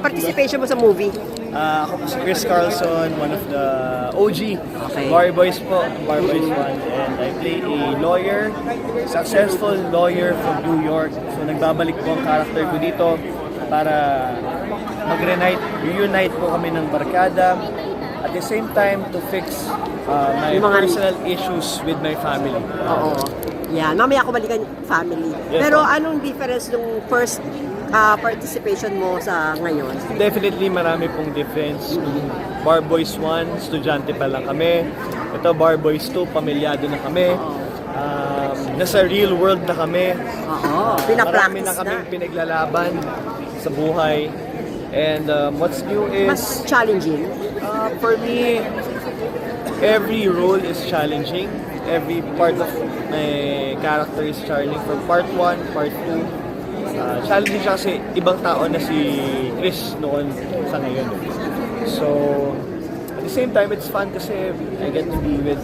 Participation mo sa movie? Ako po si Chris Carlson, one of the OG Okay. Bar Boys po, Bar Boys 1. And I play a lawyer, successful lawyer from New York. So nagbabalik po ang character ko dito para reunite po kami ng barkada. At the same time, to fix my Yung mga- personal issues with my family. Oo. Yan, mamaya ako balikan family. Yes, Pero po. anong difference nung first participation mo sa ngayon? Definitely marami pong difference. Bar Boys 1, estudyante pa lang kami. Ito Bar Boys 2, pamilyado na kami. Nasa real world na kami. Oo, Marami pinapractice na na. kaming pinaglalaban sa buhay. And what's new Mas is, challenging. for me, every role is challenging. Every part of my character is challenging. From part 1, part 2. Challenging siya kasi ibang tao na si Chris noon sa ngayon. So, at the same time, it's fun kasi I get to be with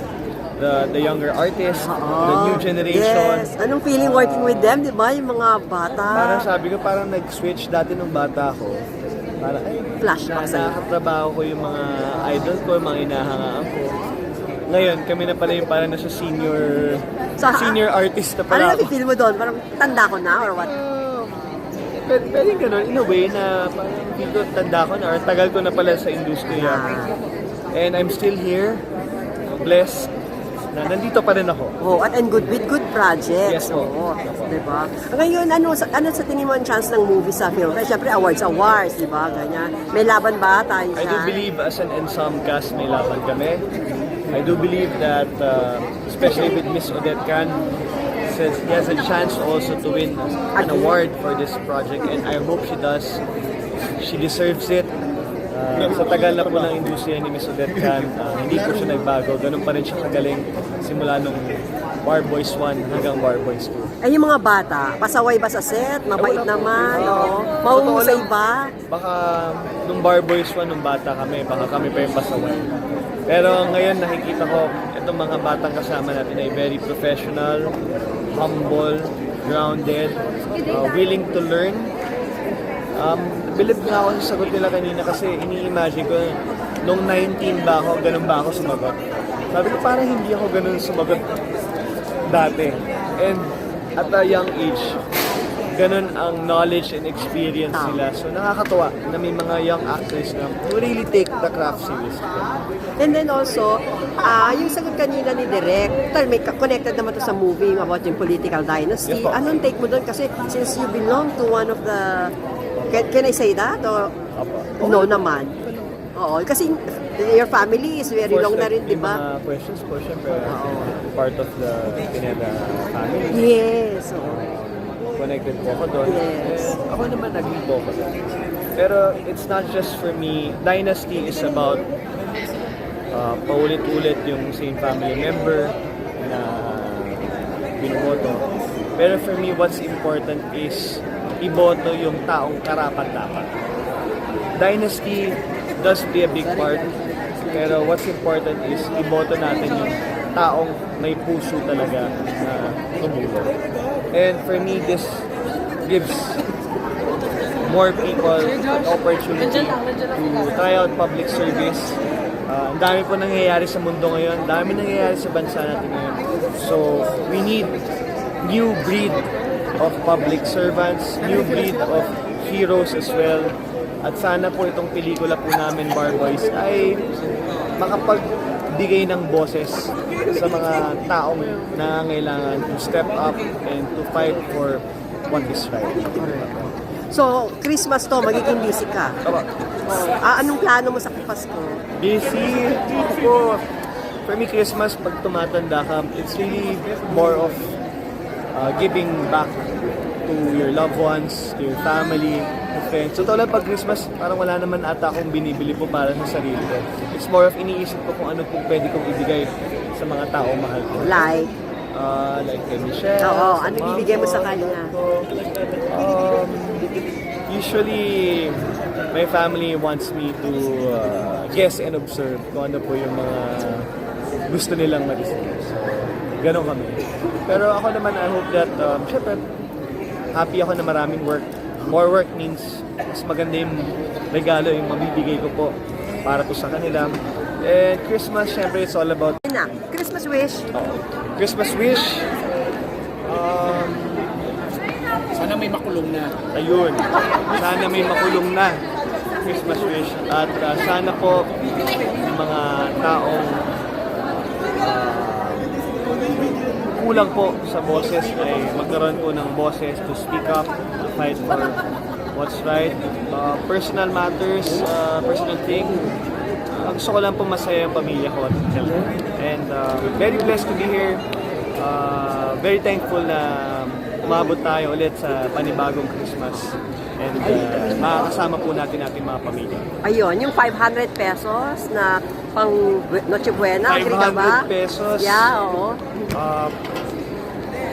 the younger artists, the new generation. Yes. Anong feeling working with them, di ba? Yung mga bata. Parang sabi ko, parang nag-switch dati nung bata ko. Parang, Flashback sa'yo. nakatrabaho ko yung mga idol ko, yung mga inahangaan ko. Ngayon, kami na pala yung parang nasa senior artist na Ano pala ako. na-feel mo doon? Parang tanda ko na or what? Pwede ganun, in a way na parang feel ko tanda ko na or tagal ko na pala sa industriya. And I'm still here, blessed, na nandito pa rin ako. Oh, and good with good projects. Yes, po. Oo, di ba? Ngayon, ano sa tingin mo ang chance ng movie sa film? Kaya syempre awards, di ba? Ganyan. May laban ba tayo I do dyan? believe as an ensemble cast may laban kami. I do believe that, especially with Miss Odette Can, says he has a chance also to win an award for this project, and I hope she does. She deserves it. Sa tagal na po ng industriya ni Miss Odette Can, hindi po siya nagbago. Ganun pa rin siya kagaling simula nung Bar Boys 1 hanggang Bar Boys 2. Ay, yung mga bata, pasaway ba sa set? Mabait naman? O mahusay ba? Baka nung Bar Boys 1, nung bata kami, baka kami pa yung pasaway. Pero ngayon nakikita ko, itong mga batang kasama natin ay very professional, humble, grounded, willing to learn. Believe na ako sa sagot nila kanina kasi ini-imagine ko, nung 19 ba ako, ganun ba ako sumagot? Sabi ko parang hindi ako ganun sumagot dati. And at a young age, ganun ang knowledge and experience nila. So nakakatuwa na may mga young actors na who really take the craft seriously. And then also, yung sagot kanina ni Direk, may connected naman to sa movie about yung political dynasty. Yes, po. Anong take mo doon? Kasi since you belong to one of the... Can I say that? Or no naman? Oo, kasi your family is very long na rin, di ba? Mga questions po, syempre, part of the Pineda family. Yes. Oo. Connected po ako doon. Yes. And ako naman naging po ako doon. Pero it's not just for me. Dynasty is about paulit-ulit yung same family member na binoboto. Pero for me, what's important is iboto yung taong karapat-dapat. Dynasty does play a big part, pero what's important is iboto natin yung taong may puso talaga na tumulo. And for me, this gives more people an opportunity to try out public service. Ang dami po nangyayari sa mundo ngayon, dami nangyayari sa bansa natin ngayon. So, we need new breed of public servants, new breed of heroes as well. At sana po itong pelikula po namin, Bar Boys, ay makapagbigay ng boses sa mga taong nangangailangan to step up and to fight for what is right. So, Christmas to, magiging busy ka. Anong plano mo sa Pasko? Busy po. For me, Christmas, pag tumatanda ka, it's really more of giving back to your loved ones, to your family, to friends. So, tulad pag Christmas, parang wala naman ata akong binibili po para sa sarili ko. It's more of iniisip ko kung ano po pwede kong ibigay sa mga tao mahal ko. Like Kay Michelle. Oo, sa ano mom bibigay mo ko, sa kanya? Usually, my family wants me to guess and observe kung ano po yung mga gusto nilang mag-isip. So, ganun kami. Pero ako naman, I hope that, syempre, happy ako na maraming work more work means mas maganda yung regalo yung mabibigay ko po para po sa kanila. And Christmas, syempre, it's all about Na, Christmas wish. Christmas wish. Sana may makulong na. Ayun. Sana may makulong na Christmas wish. At sana po yung mga taong kulang po sa boses ay magkaroon po ng boses to speak up, to fight for what's right. Personal matters, personal thing. Gusto ko lang po masaya ang pamilya ko at health. And very blessed to be here. Very thankful na umabot tayo ulit sa panibagong Christmas. And makakasama po natin ating mga pamilya. Ayun, yung 500 pesos na pang Noche Buena. Agree ka ba? 500 pesos. Yeah, oo.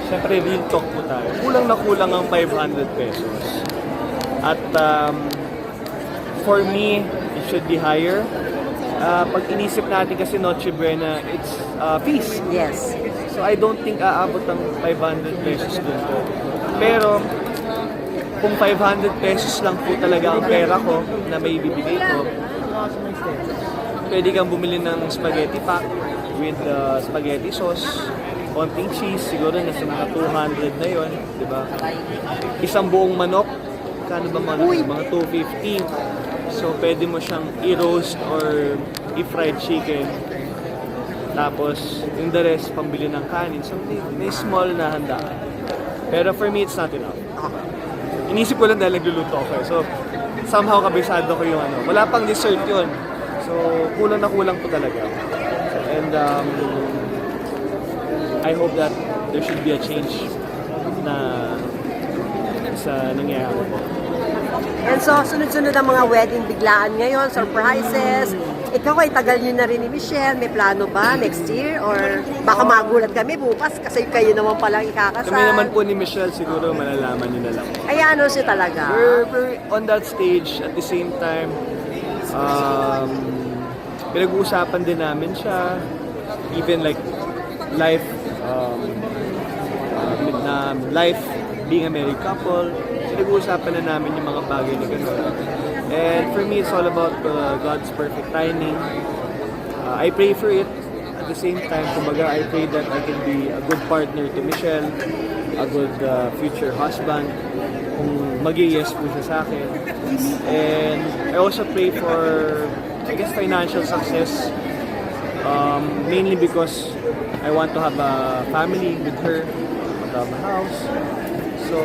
Siyempre, real talk po tayo. Kulang na kulang ang 500 pesos. At for me, it should be higher. Pag inisip natin kasi Noche Buena, it's feast. Yes. So I don't think aabot ang 500 pesos dun po. Pero kung 500 pesos lang po talaga ang pera ko na may bibigay ko, pwede kang bumili ng spaghetti pack with spaghetti sauce, konting cheese, siguro nasa mga 200 na yon, di ba? Isang buong manok, kano ba manok? Mga 250. So pwede mo siyang i-roast or i-fried chicken. Tapos, yung the rest, pambili ng kanin. So, may small na handaan. Pero for me, it's not enough. Inisip ko lang dahil nagluluto ako. So, somehow kabisado ko yung ano. Wala pang dessert yun. So, kulang na kulang po talaga. And I hope that there should be a change na sa nangyayari po. And so, sunod-sunod ang mga wedding biglaan ngayon, surprises. Ikaw ay tagal nyo na rin ni Michelle. May plano ba next year? Or baka magulat kami bukas kasi kayo naman palang ikakasal. Kami naman po ni Michelle, siguro malalaman niyo na lang. Ay, ano siya talaga? We're on that stage at the same time. Pinag-uusapan din namin siya. Even like life, life being a married couple. Pinag-uusapan na namin yung mga bagay na gano'n. And for me, it's all about God's perfect timing. I pray for it. At the same time, kumbaga, I pray that I can be a good partner to Michelle, a good future husband, kung mag-yes po siya sa akin. And I also pray for, I guess, financial success. Mainly because I want to have a family with her, to have a house. So,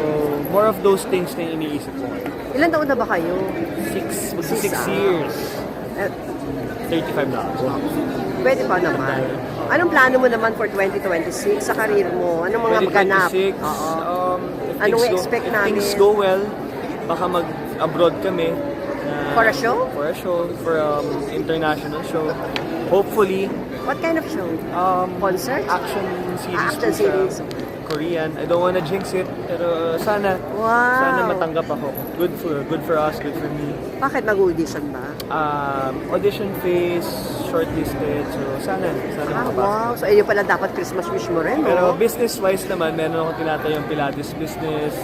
more of those things na iniisip ko. Ilan taon na ba kayo? 6 6 years. Eh, 35 na ako. Pwede pa naman. Anong plano mo naman for 2026 sa karir mo? Anong mga maganap? 2026, Oo. if Anong things expect if namin? things go well, baka mag-abroad kami. For a show? For a show, for international show. Hopefully, What kind of show? Concert? action series Action po sa series. Korean. I don't wanna jinx it, pero sana Wow. matanggap ako. Good for us, good for me. Bakit mag-audition ba? Audition phase, shortlisted, so sana makapasok. Wow. So, ayun pala dapat Christmas wish mo rin, Pero no? business-wise naman, meron akong tinatayong Pilates business.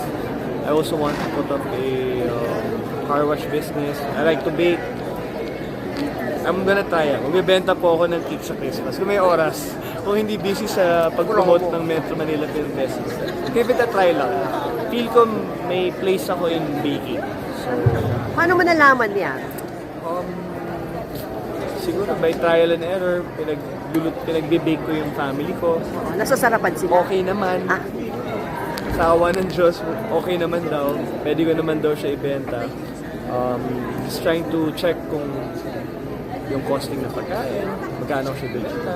I also want to put up a car wash business. I like to bake. I'm gonna try it. Magbibenta po ako ng cake sa Christmas. Kung may oras, kung hindi busy sa pag-promote ng Metro Manila Film Festival. Give it a try lang. Feel ko may place ako in baking. So, Paano mo nalaman yan? siguro by trial and error, pinagbe-bake ko yung family ko. Nasasarapan sila? Okay naman. Ah. Sa awa ng Diyos, okay naman daw. Pwede ko naman daw siya ibenta. Just trying to check kung yung costing ng pagkain, magkano siya bilita.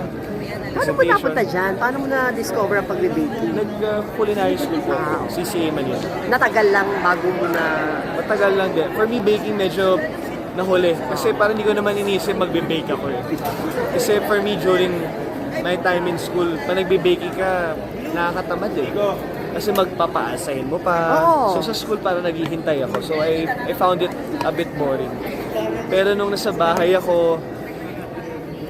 Paano mo napunta dyan? Paano mo na-discover ang pagbe-baking? Nag-culinary school po. CCA Manila. Natagal lang bago mo na... Matagal lang din. For me, baking medyo nahuli. Kasi parang hindi ko naman inisip magbe-bake ako eh. Kasi for me, during my time in school, pag nagbe-baking ka, nakakatamad eh. Kasi magpapa-assign mo pa. Oo. So sa school parang naghihintay ako. So I found it a bit boring. Pero nung nasa bahay ako,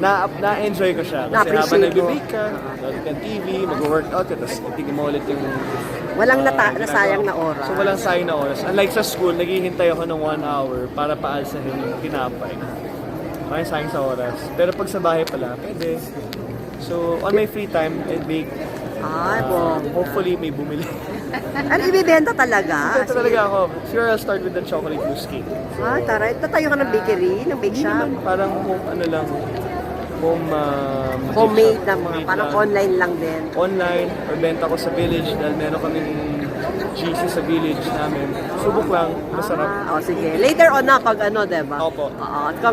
na-enjoy ko siya. Kasi Na-appreciate habang mo. nagbe-bake ka, nanonood ka ng TV, mag-workout ka, tapos tingin mo ulit yung Walang nasayang na oras. So walang sayang na oras. Unlike sa school, naghihintay ako ng 1 hour para paalsahin yung tinapay. Parang sayang sa oras. Pero pag sa bahay pala, pwede. So on my free time, I bake. Ay, po. Hopefully may bumili. Ano, ibibenta talaga? Ito talaga ako. Sure, I'll start with the chocolate mousse cake. Ay, taray. Tatayo ka ng bakery, ng bake Hindi shop. naman, parang home, ano lang, home... Homemade shop. na mga, Homemade parang lang. online lang din. Online, or benta ko sa village dahil meron kaming GC sa village namin. Subok lang, masarap. Ah, o sige. Later on na pag ano, diba? Opo. Oo.